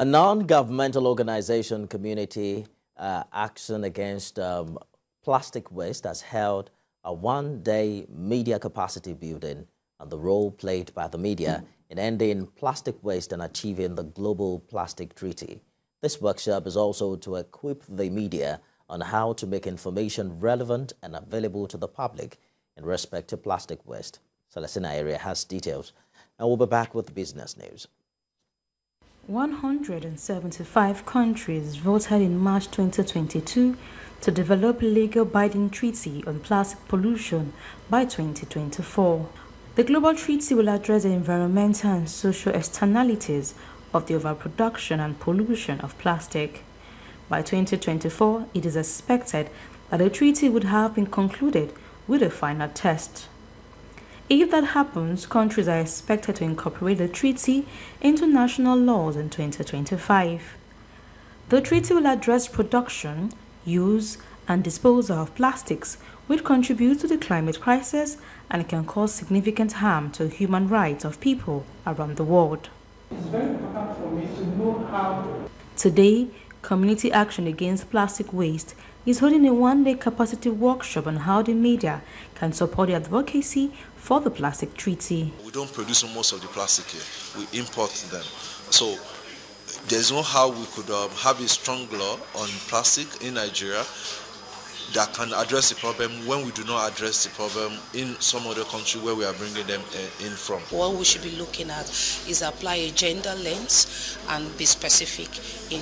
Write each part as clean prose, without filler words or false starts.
A non-governmental organization, Community Action Against Plastic Waste, has held a one-day media capacity building on the role played by the media in ending plastic waste and achieving the Global Plastic Treaty. This workshop is also to equip the media on how to make information relevant and available to the public in respect to plastic waste. Celestina Area has details, and we'll be back with business news. 175 countries voted in March 2022 to develop a legal binding treaty on plastic pollution by 2024. The global treaty will address the environmental and social externalities of the overproduction and pollution of plastic. By 2024, it is expected that the treaty would have been concluded with a final text. If that happens, countries are expected to incorporate the treaty into national laws in 2025. The treaty will address production, use, and disposal of plastics, which contributes to the climate crisis and can cause significant harm to human rights of people around the world. It's very important for me to know how. Today, Community Action Against Plastic Waste is holding a one-day capacity workshop on how the media can support the advocacy for the plastic treaty. We don't produce most of the plastic here, we import them. So there's no how we could have a strong law on plastic in Nigeria that can address the problem when we do not address the problem in some other country where we are bringing them in from. What we should be looking at is apply a gender lens and be specific in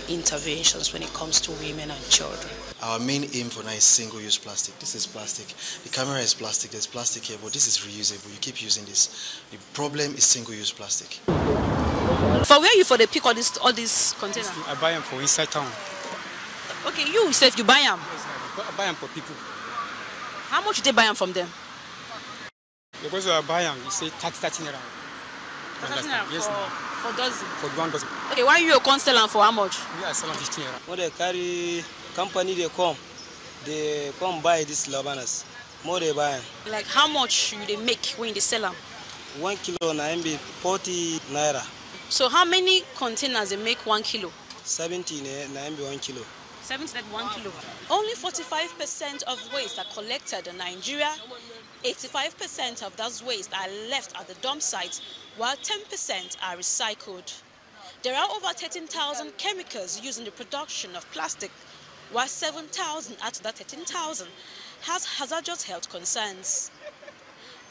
interventions when it comes to women and children. Our main aim for now is single-use plastic. This is plastic. The camera is plastic. There's plastic here, but this is reusable. You keep using this. The problem is single-use plastic. For where you for the pick all these containers? I buy them for inside town. Okay, you said you buy them. Yes, I buy them for people. How much do they buy them from them? Because I buy them, you say 30 naira. 30 naira yes, for dozen? For 1 dozen. Okay, why you can't sell them for how much? Yeah, I sell them 15 naira. When they carry company, they come buy these labanas. More they buy. Like how much you they make when they sell them? 1 kilo na MB 40 naira. So how many containers they make 1 kilo? 70 na MB 1 kilo. 70 at 1 kilo. Only 45% of waste are collected in Nigeria. 85% of those waste are left at the dump site, while 10% are recycled. There are over 13,000 chemicals used in the production of plastic, while 7,000 out of that 13,000 has hazardous health concerns.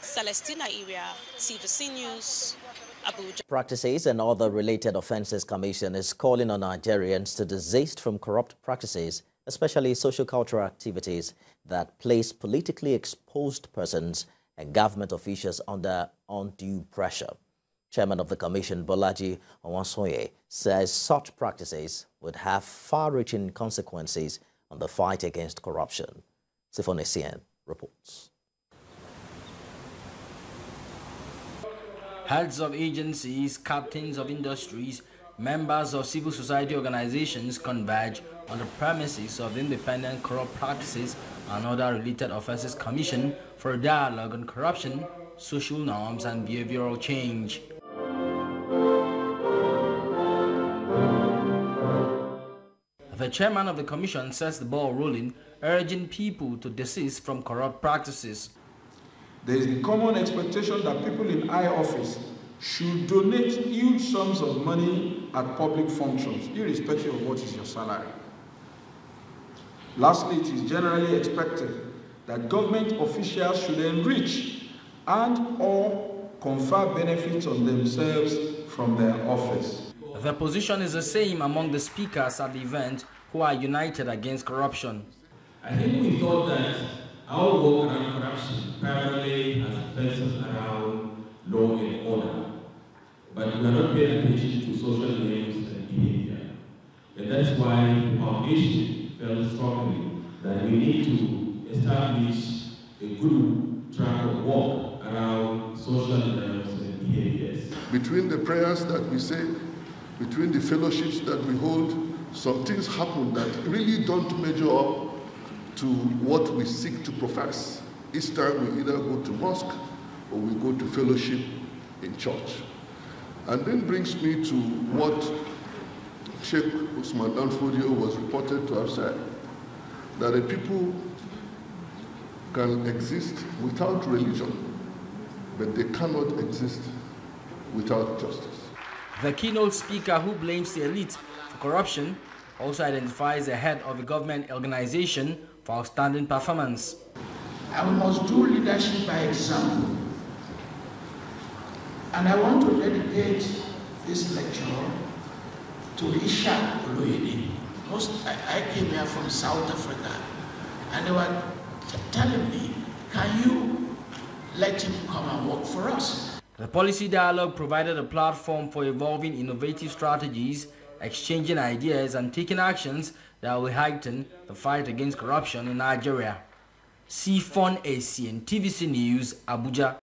Celestina Area, TVC News, Abuja. Practices and Other Related Offences Commission is calling on Nigerians to desist from corrupt practices, especially socio-cultural activities that place politically exposed persons and government officials under undue pressure. Chairman of the Commission, Bolaji Owansoye, says such practices would have far-reaching consequences on the fight against corruption. Sifonesian reports. Heads of agencies, captains of industries, members of civil society organizations converge on the premises of the Independent Corrupt Practices and Other Related Offences Commission for a dialogue on corruption, social norms and behavioral change. The chairman of the commission sets the ball rolling, urging people to desist from corrupt practices. There is the common expectation that people in high office should donate huge sums of money at public functions, irrespective of what is your salary. Lastly, it is generally expected that government officials should enrich and/or confer benefits on themselves from their office. The position is the same among the speakers at the event who are united against corruption. I think we thought that our work around corruption primarily has focused around law and order, but we are not paying attention to social norms and behavior. And that's why the foundation felt strongly that we need to establish a good track of work around social norms and behaviors. Between the prayers that we say, between the fellowships that we hold, some things happen that really don't measure up to what we seek to profess. Each time we either go to mosque or we go to fellowship in church. And then brings me to what Sheikh Usman Danfodio was reported to have said that a people can exist without religion, but they cannot exist without justice. The keynote speaker, who blames the elite for corruption, also identifies the head of a government organization for outstanding performance. And we must do leadership by example. And I want to dedicate this lecture to Ishaq Oloyede. I came here from South Africa, and they were telling me, can you let him come and work for us? The policy dialogue provided a platform for evolving innovative strategies, exchanging ideas and taking actions that will heighten the fight against corruption in Nigeria. Sifon ACN, TVC News, Abuja.